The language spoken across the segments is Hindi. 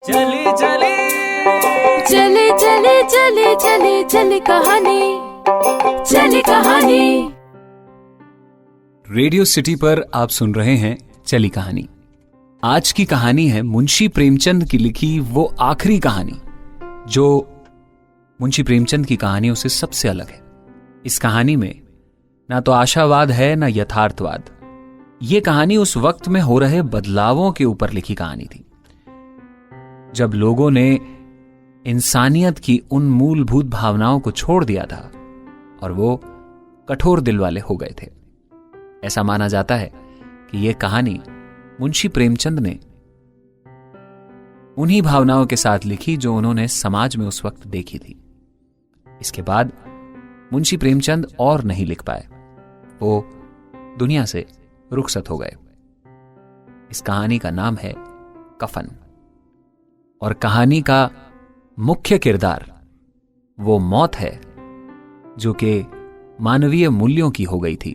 चली चली चले चले चले चले चले कहानी, चले कहानी। रेडियो सिटी पर आप सुन रहे हैं चली कहानी। आज की कहानी है मुंशी प्रेमचंद की लिखी वो आखिरी कहानी जो मुंशी प्रेमचंद की कहानियों से सबसे अलग है। इस कहानी में ना तो आशावाद है ना यथार्थवाद। ये कहानी उस वक्त में हो रहे बदलावों के ऊपर लिखी कहानी थी जब लोगों ने इंसानियत की उन मूलभूत भावनाओं को छोड़ दिया था और वो कठोर दिल वाले हो गए थे। ऐसा माना जाता है कि यह कहानी मुंशी प्रेमचंद ने उन्हीं भावनाओं के साथ लिखी जो उन्होंने समाज में उस वक्त देखी थी। इसके बाद मुंशी प्रेमचंद और नहीं लिख पाए, वो दुनिया से रुखसत हो गए। इस कहानी का नाम है कफन और कहानी का मुख्य किरदार वो मौत है जो कि मानवीय मूल्यों की हो गई थी।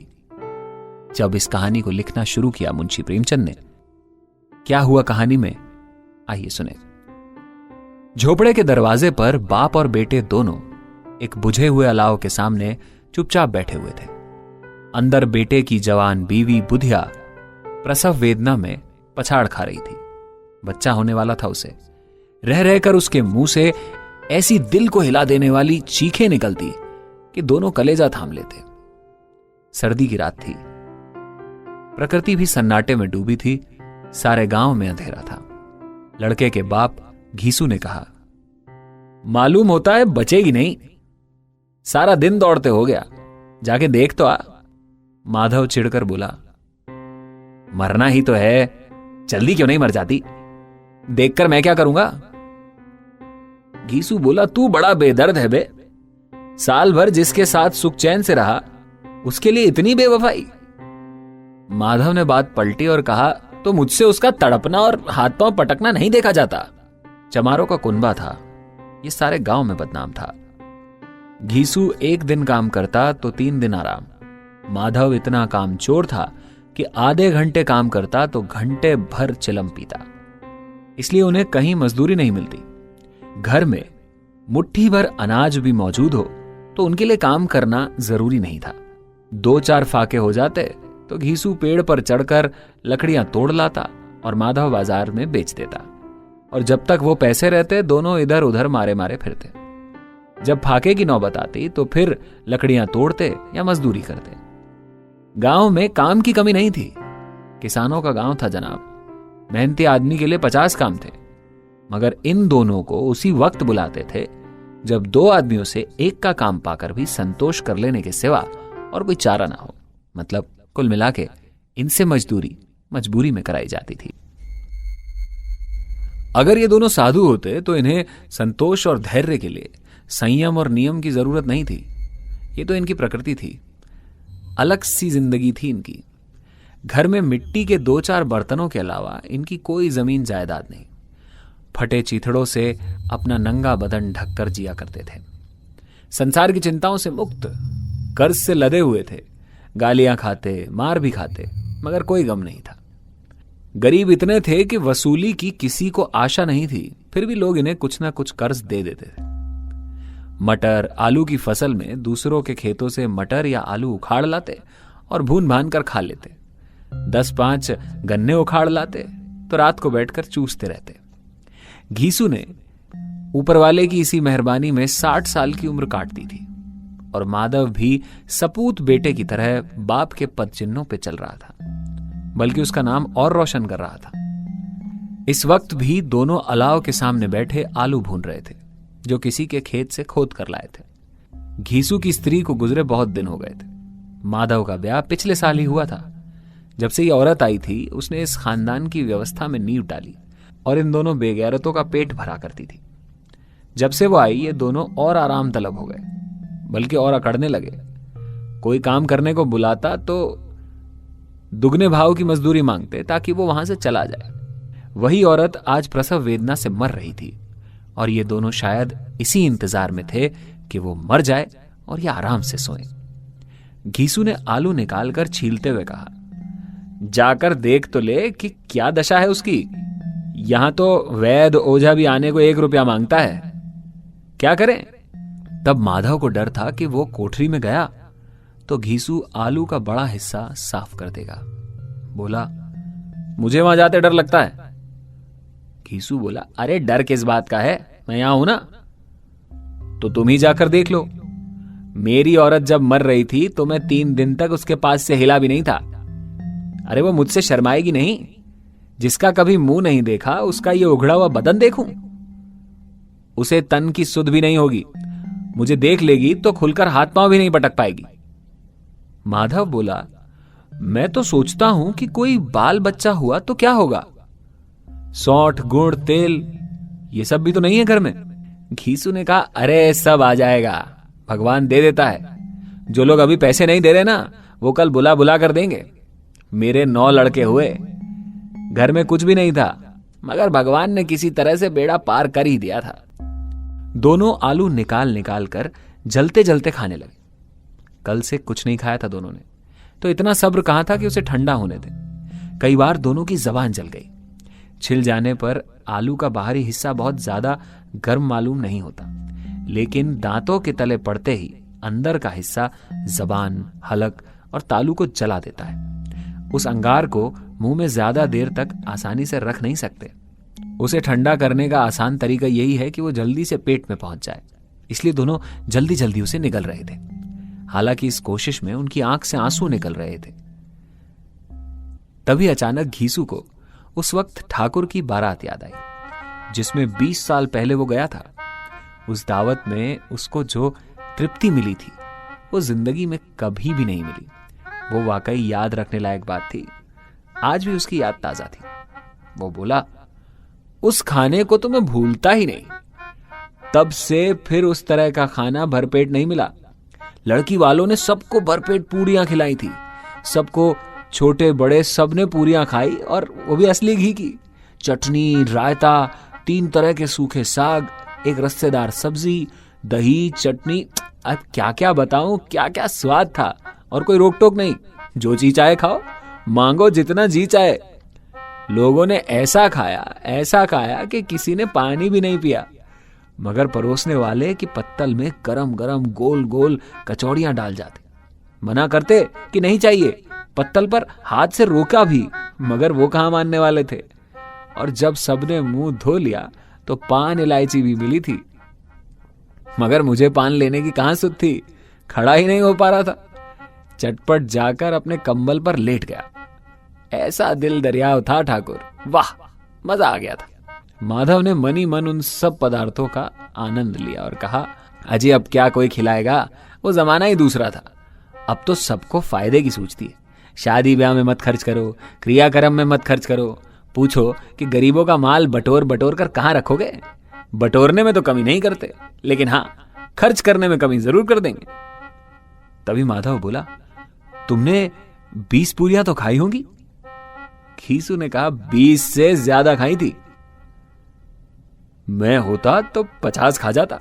जब इस कहानी को लिखना शुरू किया मुंशी प्रेमचंद ने, क्या हुआ कहानी में, आइए सुने। झोपड़े के दरवाजे पर बाप और बेटे दोनों एक बुझे हुए अलाव के सामने चुपचाप बैठे हुए थे। अंदर बेटे की जवान बीवी बुधिया प्रसव वेदना में पछाड़ खा रही थी। बच्चा होने वाला था उसे। रह रहकर उसके मुंह से ऐसी दिल को हिला देने वाली चीखें निकलती कि दोनों कलेजा थाम लेते। सर्दी की रात थी, प्रकृति भी सन्नाटे में डूबी थी, सारे गांव में अंधेरा था। लड़के के बाप घीसू ने कहा, मालूम होता है बचेगी नहीं, सारा दिन दौड़ते हो गया, जाके देख तो आ। माधव चिढ़कर बोला, मरना ही तो है, जल्दी क्यों नहीं मर जाती, देखकर मैं क्या करूंगा। घीसू बोला, तू बड़ा बेदर्द है बे, साल भर जिसके साथ सुख चैन से रहा उसके लिए इतनी बेवफाई। माधव ने बात पलटी और कहा, तो मुझसे उसका तड़पना और हाथ पांव पटकना नहीं देखा जाता। चमारों का कुनबा था, ये सारे गांव में बदनाम था। घीसू एक दिन काम करता तो 3 दिन आराम। माधव इतना कामचोर था कि आधे घंटे काम करता तो घंटे भर चिलम पीता, इसलिए उन्हें कहीं मजदूरी नहीं मिलती। घर में मुट्ठी भर अनाज भी मौजूद हो तो उनके लिए काम करना जरूरी नहीं था। 2-4 फाके हो जाते तो घीसू पेड़ पर चढ़कर लकड़ियां तोड़ लाता और माधव बाजार में बेच देता, और जब तक वो पैसे रहते दोनों इधर उधर मारे मारे फिरते। जब फाके की नौबत आती तो फिर लकड़ियां तोड़ते या मजदूरी करते। गांव में काम की कमी नहीं थी, किसानों का गांव था जनाब। मेहनती आदमी के लिए 50 काम थे, मगर इन दोनों को उसी वक्त बुलाते थे जब 2 आदमियों से एक का काम पाकर भी संतोष कर लेने के सिवा और कोई चारा ना हो। मतलब कुल मिला के इनसे मजदूरी मजबूरी में कराई जाती थी। अगर ये दोनों साधु होते तो इन्हें संतोष और धैर्य के लिए संयम और नियम की जरूरत नहीं थी। ये तो इनकी प्रकृति थी, अलग सी जिंदगी थी इनकी। घर में मिट्टी के 2-4 बर्तनों के अलावा इनकी कोई जमीन जायदाद नहीं। फटे चीथड़ों से अपना नंगा बदन ढककर जिया करते थे। संसार की चिंताओं से मुक्त, कर्ज से लदे हुए थे। गालियां खाते, मार भी खाते, मगर कोई गम नहीं था। गरीब इतने थे कि वसूली की किसी को आशा नहीं थी, फिर भी लोग इन्हें कुछ ना कुछ कर्ज दे देते थे। मटर आलू की फसल में दूसरों के खेतों से मटर या आलू उखाड़ लाते और भून भान कर खा लेते। 10-5 गन्ने उखाड़ लाते तो रात को बैठकर चूसते रहते। घीसू ने ऊपर वाले की इसी मेहरबानी में 60 साल की उम्र काट दी थी, और माधव भी सपूत बेटे की तरह बाप के पद चिन्हों पे चल रहा था, बल्कि उसका नाम और रोशन कर रहा था। इस वक्त भी दोनों अलाव के सामने बैठे आलू भून रहे थे जो किसी के खेत से खोद कर लाए थे। घीसू की स्त्री को गुजरे बहुत दिन हो गए थे। माधव का ब्याह पिछले साल ही हुआ था। जब से ये औरत आई थी उसने इस खानदान की व्यवस्था में नींव डाली और इन दोनों बेगैरतों का पेट भरा करती थी। जब से वो आई ये दोनों और आराम तलब हो गए, बल्कि और अकड़ने लगे। कोई काम करने को बुलाता तो दुगने भाव की मजदूरी मांगते ताकि वो वहां से चला जाए। वही औरत आज प्रसव वेदना से मर रही थी और ये दोनों शायद इसी इंतजार में थे कि वो मर जाए और ये आराम से सोए। घीसू ने आलू निकालकर छीलते हुए कहा, जाकर देख तो ले कि क्या दशा है उसकी। यहां तो वैद्य ओझा भी आने को 1 रुपया मांगता है, क्या करें? तब माधव को डर था कि वो कोठरी में गया तो घीसू आलू का बड़ा हिस्सा साफ कर देगा। बोला, मुझे वहां जाते डर लगता है। घीसू बोला, अरे डर किस बात का है, मैं यहां हूं ना। तो तुम ही जाकर देख लो। मेरी औरत जब मर रही थी तो मैं 3 दिन तक उसके पास से हिला भी नहीं था। अरे वो मुझसे शर्माएगी नहीं? जिसका कभी मुंह नहीं देखा उसका ये उघड़ा हुआ बदन देखूं? उसे तन की सुध भी नहीं होगी। मुझे देख लेगी तो खुलकर हाथ पांव भी नहीं पटक पाएगी। माधव बोला, मैं तो सोचता हूं कि कोई बाल बच्चा हुआ तो क्या होगा। सौंठ, गुड़, तेल ये सब भी तो नहीं है घर में। घीसू ने कहा, अरे सब आ जाएगा, भगवान दे देता है। जो लोग अभी पैसे नहीं दे रहे ना, वो कल बुला बुला कर देंगे। मेरे 9 लड़के हुए, घर में कुछ भी नहीं था, मगर भगवान ने किसी तरह से बेड़ा पार कर ही दिया था। दोनों आलू निकाल निकाल कर जलते जलते खाने लगे। कल से कुछ नहीं खाया था दोनों ने, तो इतना सब्र कहां था कि उसे ठंडा होने दे। कई बार दोनों की जबान जल गई। छिल जाने पर आलू का बाहरी हिस्सा बहुत ज्यादा गर्म मालूम नहीं होता, लेकिन दांतों के तले पड़ते ही अंदर का हिस्सा जबान, हलक और तालू को जला देता है। उस अंगार को मुंह में ज्यादा देर तक आसानी से रख नहीं सकते। उसे ठंडा करने का आसान तरीका यही है कि वो जल्दी से पेट में पहुंच जाए। इसलिए दोनों जल्दी जल्दी उसे निगल रहे थे। हालांकि इस कोशिश में उनकी आंख से आंसू निकल रहे थे। तभी अचानक घीसू को उस वक्त ठाकुर की बारात याद आई, जिसमें 20 साल पहले वो गया था। उस दावत में उसको जो तृप्ति मिली थी वो जिंदगी में कभी भी नहीं मिली। वो वाकई याद रखने लायक बात थी। आज भी उसकी याद ताजा थी। वो बोला, उस खाने को तो मैं भूलता ही नहीं। तब से फिर उस तरह का खाना भरपेट नहीं मिला। लड़की वालों ने सबको भरपेट पूरियां खिलाई थी। सबको, छोटे बड़े सबने पूरियां खाई, और वो भी असली घी की। चटनी, रायता, 3 तरह के सूखे साग, एक रस्सेदार सब्जी, दही, चटनी। अब क्या क्या बताऊं, क्या क्या स्वाद था। और कोई रोक टोक नहीं, जो जी चाहे खाओ, मांगो जितना जी चाहे। लोगों ने ऐसा खाया कि किसी ने पानी भी नहीं पिया। मगर परोसने वाले की पत्तल में गरम गरम गोल गोल कचौड़ियां डाल जाते। मना करते कि नहीं चाहिए, पत्तल पर हाथ से रोका भी, मगर वो कहां मानने वाले थे। और जब सबने मुंह धो लिया तो पान इलायची भी मिली थी, मगर मुझे पान लेने की कहां सुध थी। खड़ा ही नहीं हो पा रहा था। चटपट जाकर अपने कंबल पर लेट गया। ऐसा दिल दरियाव था ठाकुर, वाह, मजा आ गया था। माधव ने मनी मन उन सब पदार्थों का आनंद लिया और कहा, अजी अब क्या कोई खिलाएगा, वो जमाना ही दूसरा था। अब तो सबको फायदे की सूझती है। शादी ब्याह में मत खर्च करो, क्रियाक्रम में मत खर्च करो। पूछो कि गरीबों का माल बटोर बटोर कर कहां रखोगे। बटोरने में तो कमी नहीं करते, लेकिन हां, खर्च करने में कमी जरूर कर देंगे। तभी माधव बोला, तुमने 20 पूरियां तो खाई होंगी। घीसू ने कहा, 20 से ज्यादा खाई थी। मैं होता तो 50 खा जाता।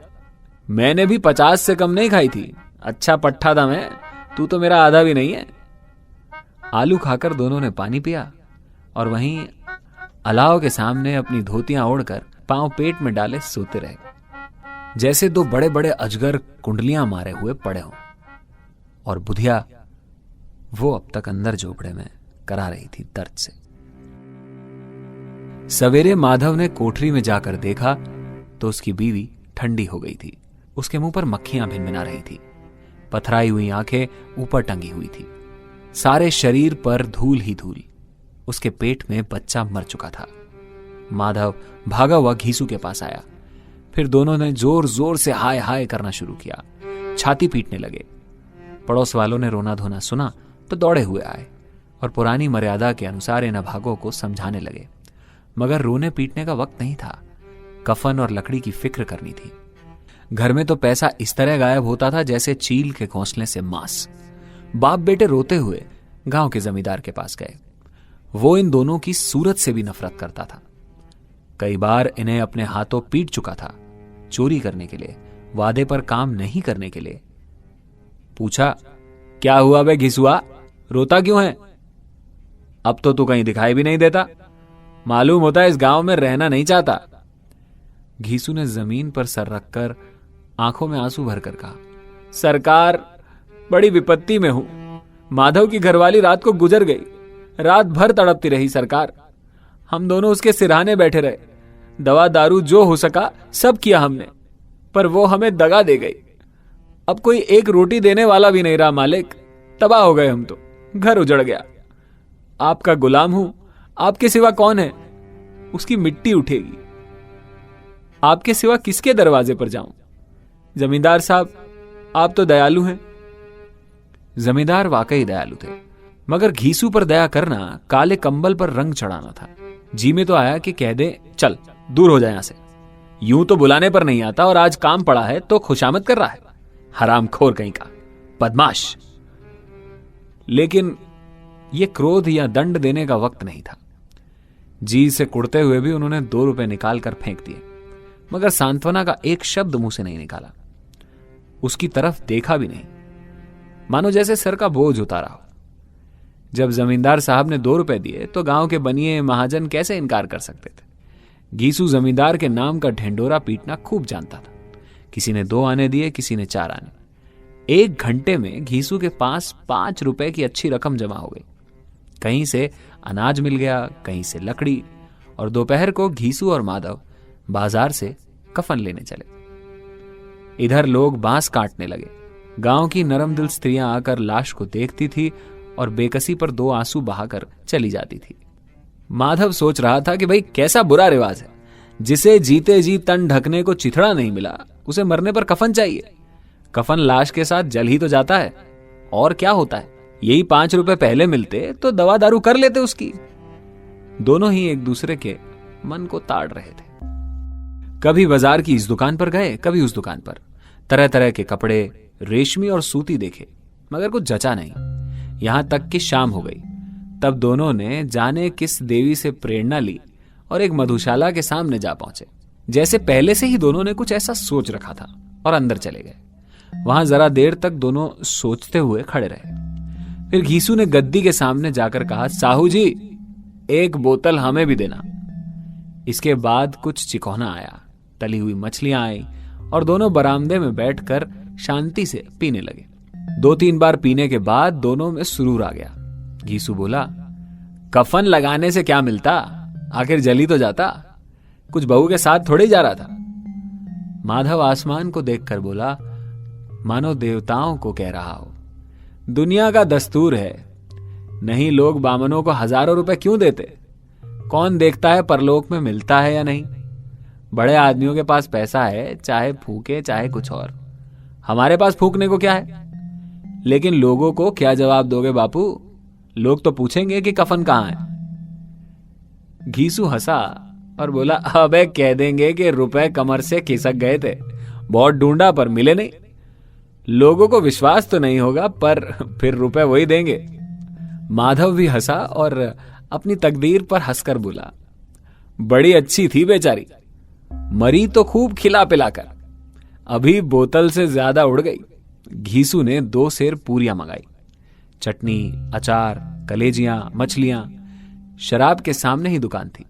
मैंने भी 50 से कम नहीं खाई थी। अच्छा पट्टा था मैं, तू तो मेरा आधा भी नहीं है। आलू खाकर दोनों ने पानी पिया और वहीं अलाव के सामने अपनी धोतियां ओढ़कर पांव पेट में डाले सोते रहे, जैसे 2 बड़े बड़े अजगर कुंडलियां मारे हुए पड़े हों। और बुधिया वो अब तक अंदर झोपड़े में करा रही थी दर्द से। सवेरे माधव ने कोठरी में जाकर देखा तो उसकी बीवी ठंडी हो गई थी। उसके मुंह पर मक्खियां भिनभिना रही थी। पथराई हुई आंखें ऊपर टंगी हुई थी। सारे शरीर पर धूल ही धूल। उसके पेट में बच्चा मर चुका था। माधव भागा हुआ घीसू के पास आया। फिर दोनों ने जोर जोर से हाय हाय करना शुरू किया। छाती पीटने लगे। पड़ोस वालों ने रोना धोना सुना तो दौड़े हुए आए और पुरानी मर्यादा के अनुसार इन अभागों को समझाने लगे। मगर रोने पीटने का वक्त नहीं था। कफन और लकड़ी की फिक्र करनी थी। घर में तो पैसा इस तरह गायब होता था जैसे चील के घोंसले से मांस। बाप बेटे रोते हुए गांव के जमींदार के पास गए। वो इन दोनों की सूरत से भी नफरत करता था। कई बार इन्हें अपने हाथों पीट चुका था, चोरी करने के लिए, वादे पर काम नहीं करने के लिए। पूछा, क्या हुआ बे घिसुआ, रोता क्यों है? अब तो तू कहीं दिखाई भी नहीं देता। मालूम होता है इस गांव में रहना नहीं चाहता। घीसू ने जमीन पर सर रखकर आंखों में आंसू भरकर कहा, सरकार, बड़ी विपत्ति में हूं। माधव की घरवाली रात को गुजर गई। रात भर तड़पती रही सरकार। हम दोनों उसके सिरहाने बैठे रहे। दवा दारू जो हो सका सब किया हमने, पर वो हमें दगा दे गई। अब कोई एक रोटी देने वाला भी नहीं रहा मालिक। तबाह हो गए हम तो। घर उजड़ गया। आपका गुलाम हूं। आपके सिवा कौन है? उसकी मिट्टी उठेगी। आपके सिवा किसके दरवाजे पर जाऊं? जमींदार साहब, आप तो दयालु हैं। जमींदार वाकई दयालु थे, मगर घीसू पर दया करना काले कंबल पर रंग चढ़ाना था। जी में तो आया कि कह दे, चल दूर हो जाए यहां से। यूं तो बुलाने पर नहीं आता और आज काम पड़ा है तो खुशामद कर रहा है। हरामखोर कहीं का, बदमाश। लेकिन यह क्रोध या दंड देने का वक्त नहीं था। जी से कुड़ते हुए भी उन्होंने 2 रुपए निकालकर फेंक दिए, मगर सांत्वना का एक शब्द मुंह से नहीं निकाला। उसकी तरफ देखा भी नहीं, मानो जैसे सर का बोझ उतारा हो। जब जमींदार साहब ने 2 रुपए दिए तो गांव के बनिए महाजन कैसे इनकार कर सकते थे। घीसू जमींदार के नाम का ढिंडोरा पीटना खूब जानता था। किसी ने 2 आने दिए, किसी ने 4 आने। 1 घंटे में घीसू के पास 5 रुपए की अच्छी रकम जमा हो गई। कहीं से अनाज मिल गया, कहीं से लकड़ी, और दोपहर को घीसू और माधव बाजार से कफन लेने चले। इधर लोग बांस काटने लगे। गांव की नरम दिल स्त्रियां आकर लाश को देखती थी और बेकसी पर 2 आंसू बहाकर चली जाती थी। माधव सोच रहा था कि भाई कैसा बुरा रिवाज है, जिसे जीते जी तन ढकने को चिथड़ा नहीं मिला उसे मरने पर कफन चाहिए। कफन लाश के साथ जल ही तो जाता है, और क्या होता है। यही 5 रुपए पहले मिलते तो दवा दारू कर लेते उसकी। दोनों ही एक दूसरे के मन को ताड़ रहे थे। कभी बाजार की इस दुकान पर गए, कभी उस दुकान पर। तरह तरह के कपड़े, रेशमी और सूती देखे, मगर कुछ जचा नहीं। यहां तक कि शाम हो गई। तब दोनों ने जाने किस देवी से प्रेरणा ली और एक मधुशाला के सामने जा पहुंचे। जैसे पहले से ही दोनों ने कुछ ऐसा सोच रखा था, और अंदर चले गए। वहां जरा देर तक दोनों सोचते हुए खड़े रहे। फिर घीसू ने गद्दी के सामने जाकर कहा, साहू जी, एक बोतल हमें भी देना। इसके बाद कुछ चिकौना आया, तली हुई मछलियां आई, और दोनों बरामदे में बैठकर शांति से पीने लगे। 2-3 बार पीने के बाद दोनों में सुरूर आ गया। घीसू बोला, कफन लगाने से क्या मिलता, आखिर जली तो जाता। कुछ बहू के साथ थोड़े जा रहा था। माधव आसमान को देखकर बोला, मानो देवताओं को कह रहा हो। दुनिया का दस्तूर है, नहीं लोग बामनों को हजारों रुपए क्यों देते? कौन देखता है परलोक में मिलता है या नहीं। बड़े आदमियों के पास पैसा है, चाहे फूके चाहे कुछ और। हमारे पास फूकने को क्या है? लेकिन लोगों को क्या जवाब दोगे बापू? लोग तो पूछेंगे कि कफन कहां है। घीसू हंसा और बोला, अबे कह देंगे कि रुपए कमर से खिसक गए थे, बहुत ढूंढा पर मिले नहीं। लोगों को विश्वास तो नहीं होगा, पर फिर रुपए वही देंगे। माधव भी हंसा और अपनी तकदीर पर हंसकर बोला, बड़ी अच्छी थी बेचारी, मरी तो खूब खिला पिलाकर, अभी बोतल से ज्यादा उड़ गई। घीसू ने 2 सेर पूरियां मंगाई। चटनी, अचार, कलेजियां, मछलियां। शराब के सामने ही दुकान थी।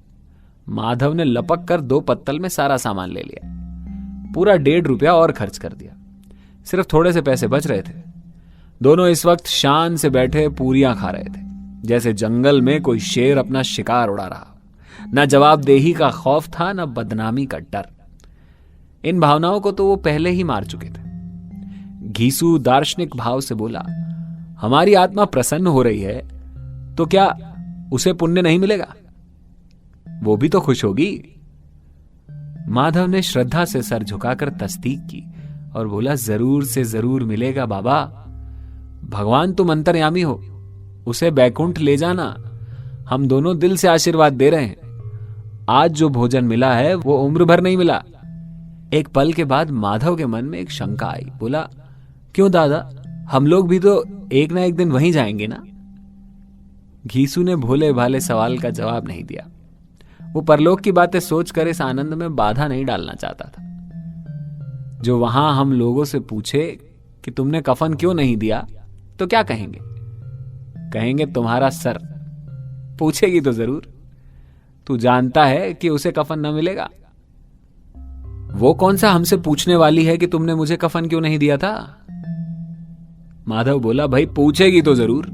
माधव ने लपक कर 2 पत्तल में सारा सामान ले लिया। पूरा 1.5 रुपया और खर्च कर दिया। सिर्फ थोड़े से पैसे बच रहे थे। दोनों इस वक्त शान से बैठे पूरियां खा रहे थे, जैसे जंगल में कोई शेर अपना शिकार उड़ा रहा। न जवाबदेही का खौफ था, न बदनामी का डर। इन भावनाओं को तो वो पहले ही मार चुके थे। घीसू दार्शनिक भाव से बोला, हमारी आत्मा प्रसन्न हो रही है तो क्या उसे पुण्य नहीं मिलेगा? वो भी तो खुश होगी। माधव ने श्रद्धा से सर झुकाकर तस्दीक की और बोला, जरूर से जरूर मिलेगा बाबा। भगवान तुम अंतर्यामी हो, उसे बैकुंठ ले जाना। हम दोनों दिल से आशीर्वाद दे रहे हैं। आज जो भोजन मिला है वो उम्र भर नहीं मिला। एक पल के बाद माधव के मन में एक शंका आई। बोला, क्यों दादा, हम लोग भी तो एक ना एक दिन वहीं जाएंगे ना? घीसू ने भोले भाले सवाल का जवाब नहीं दिया। वो परलोक की बातें सोचकर इस आनंद में बाधा नहीं डालना चाहता था। जो वहां हम लोगों से पूछे कि तुमने कफन क्यों नहीं दिया, तो क्या कहेंगे? कहेंगे तुम्हारा सर। पूछेगी तो जरूर। तू जानता है कि उसे कफन न मिलेगा। वो कौन सा हमसे पूछने वाली है कि तुमने मुझे कफन क्यों नहीं दिया था? माधव बोला, भाई पूछेगी तो जरूर।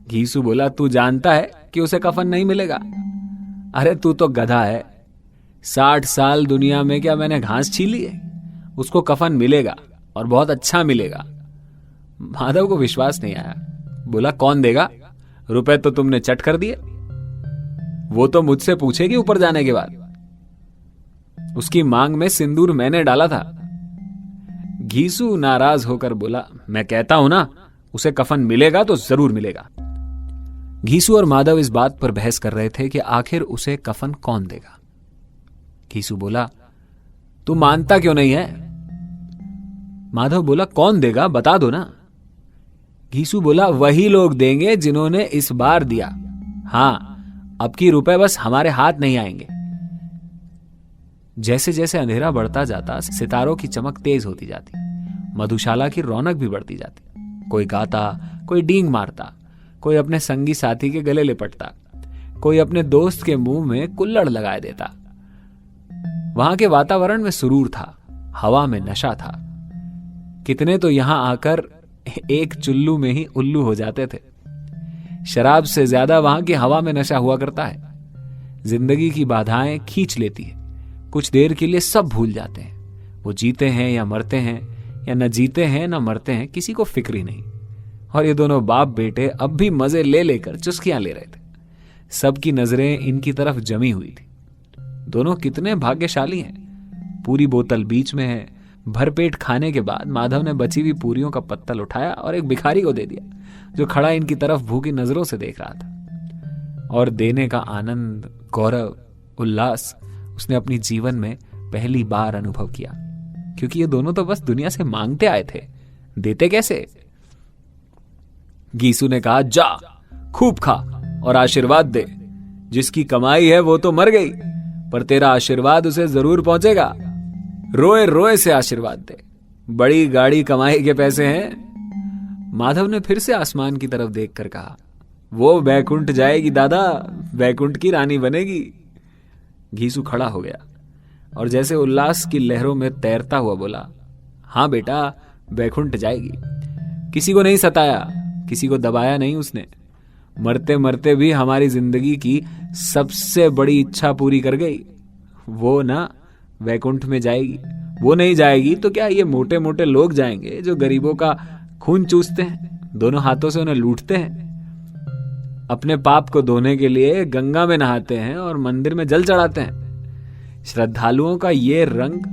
घीसू बोला, तू जानता है कि उसे कफन नहीं मिलेगा? अरे तू तो गधा है, 60 साल दुनिया में क्या मैंने घास छीली है? उसको कफन मिलेगा और बहुत अच्छा मिलेगा। माधव को विश्वास नहीं आया। बोला, कौन देगा? रुपए तो तुमने चट कर दिए। वो तो मुझसे पूछेगी ऊपर जाने के बाद। उसकी मांग में सिंदूर मैंने डाला था। घीसू नाराज होकर बोला, मैं कहता हूं ना, उसे कफन मिलेगा तो जरूर मिलेगा। घीसू और माधव इस बात पर बहस कर रहे थे कि आखिर उसे कफन कौन देगा। घीसू बोला, तू मानता क्यों नहीं है? माधव बोला, कौन देगा बता दो ना। घीसू बोला, वही लोग देंगे जिन्होंने इस बार दिया। हां, अब की रुपए बस हमारे हाथ नहीं आएंगे। जैसे जैसे अंधेरा बढ़ता जाता, सितारों की चमक तेज होती जाती, मधुशाला की रौनक भी बढ़ती जाती। कोई गाता, कोई डींग मारता, कोई अपने संगी साथी के गले लिपटता, कोई अपने दोस्त के मुंह में कुल्लड़ लगाए देता। वहां के वातावरण में सुरूर था, हवा में नशा था। कितने तो यहां आकर एक चुल्लू में ही उल्लू हो जाते थे। शराब से ज्यादा वहां की हवा में नशा हुआ करता है। जिंदगी की बाधाएं खींच लेती है। कुछ देर के लिए सब भूल जाते हैं। वो जीते हैं या मरते हैं, या न जीते हैं न मरते हैं, किसी को फिक्र ही नहीं। और ये दोनों बाप बेटे अब भी मजे ले लेकर चुस्कियां ले रहे थे। सबकी नजरें इनकी तरफ जमी हुई थी। दोनों कितने भाग्यशाली हैं। पूरी बोतल बीच में है। भरपेट खाने के बाद माधव ने बची हुई पूरियों का पत्तल उठाया और एक भिखारी को दे दिया, जो खड़ा इनकी तरफ भूखी नजरों से देख रहा था। और देने का आनंद, गौरव, उल्लास उसने अपनी जीवन में पहली बार अनुभव किया, क्योंकि ये दोनों तो बस दुनिया से मांगते आए थे, देते कैसे? घीसू ने कहा, जा खूब खा और आशीर्वाद दे। जिसकी कमाई है वो तो मर गई, पर तेरा आशीर्वाद उसे जरूर पहुंचेगा। रोए रोए से आशीर्वाद दे। बड़ी गाड़ी कमाई के पैसे हैं। माधव ने फिर से आसमान की तरफ देखकर कहा, वो बैकुंठ जाएगी दादा, बैकुंठ की रानी बनेगी। घीसू खड़ा हो गया और जैसे उल्लास की लहरों में तैरता हुआ बोला, हां बेटा, बैकुंठ जाएगी। किसी को नहीं सताया, किसी को दबाया नहीं उसने। मरते मरते भी हमारी जिंदगी की सबसे बड़ी इच्छा पूरी कर गई। वो ना वैकुंठ में जाएगी। वो नहीं जाएगी तो क्या ये मोटे मोटे लोग जाएंगे जो गरीबों का खून चूसते हैं, दोनों हाथों से उन्हें लूटते हैं, अपने पाप को धोने के लिए गंगा में नहाते हैं और मंदिर में जल चढ़ाते हैं। श्रद्धालुओं का ये रंग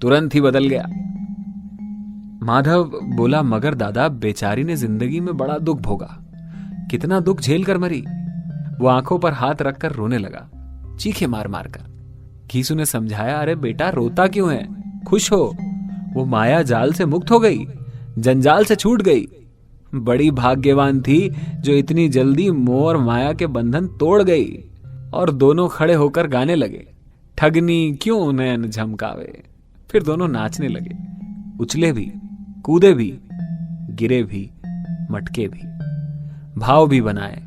तुरंत ही बदल गया। माधव बोला, मगर दादा, बेचारी ने जिंदगी में बड़ा दुख भोगा, कितना दुख झेल कर मरी। वो आंखों पर हाथ रखकर रोने लगा, चीखे मार मार कर। घीसू ने समझाया, अरे बेटा, रोता क्यों है? खुश हो, वो माया जाल से मुक्त हो गई, जंजाल से छूट गई। बड़ी भाग्यवान थी जो इतनी जल्दी मोह और माया के बंधन तोड़ गई। और दोनों खड़े होकर गाने लगे, ठगनी क्यों नयन झमकावे। फिर दोनों नाचने लगे, उछले भी, कूदे भी, गिरे भी, मटके भी, भाव भी बनाए,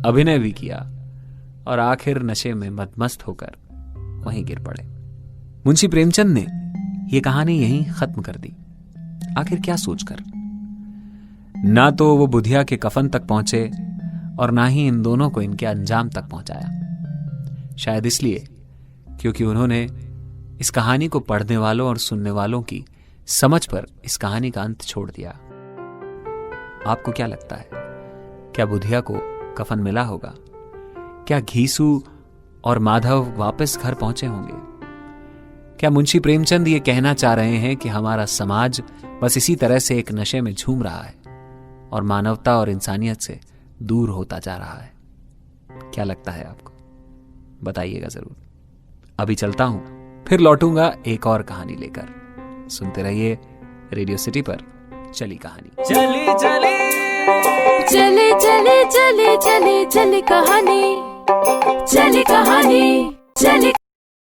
अभिनय भी किया और आखिर नशे में मदमस्त होकर वहीं गिर पड़े। मुंशी प्रेमचंद ने यह कहानी यहीं खत्म कर दी। आखिर क्या सोचकर? ना तो वो बुधिया के कफन तक पहुंचे और ना ही इन दोनों को इनके अंजाम तक पहुंचाया। शायद इसलिए क्योंकि उन्होंने इस कहानी को पढ़ने वालों और सुनने वालों की समझ पर इस कहानी का अंत छोड़ दिया। आपको क्या लगता है, क्या बुधिया को कफन मिला होगा? क्या घीसू और माधव वापस घर पहुंचे होंगे? क्या मुंशी प्रेमचंद ये कहना चाह रहे हैं कि हमारा समाज बस इसी तरह से एक नशे में झूम रहा है और मानवता और इंसानियत से दूर होता जा रहा है? क्या लगता है आपको? बताइएगा जरूर। अभी चलता हूं, फिर लौटूंगा एक और कहानी लेकर। सुनते रहिए रेडियो सिटी पर चली कहानी। चली चली चली चली चली चली चली कहानी, चली कहानी, चली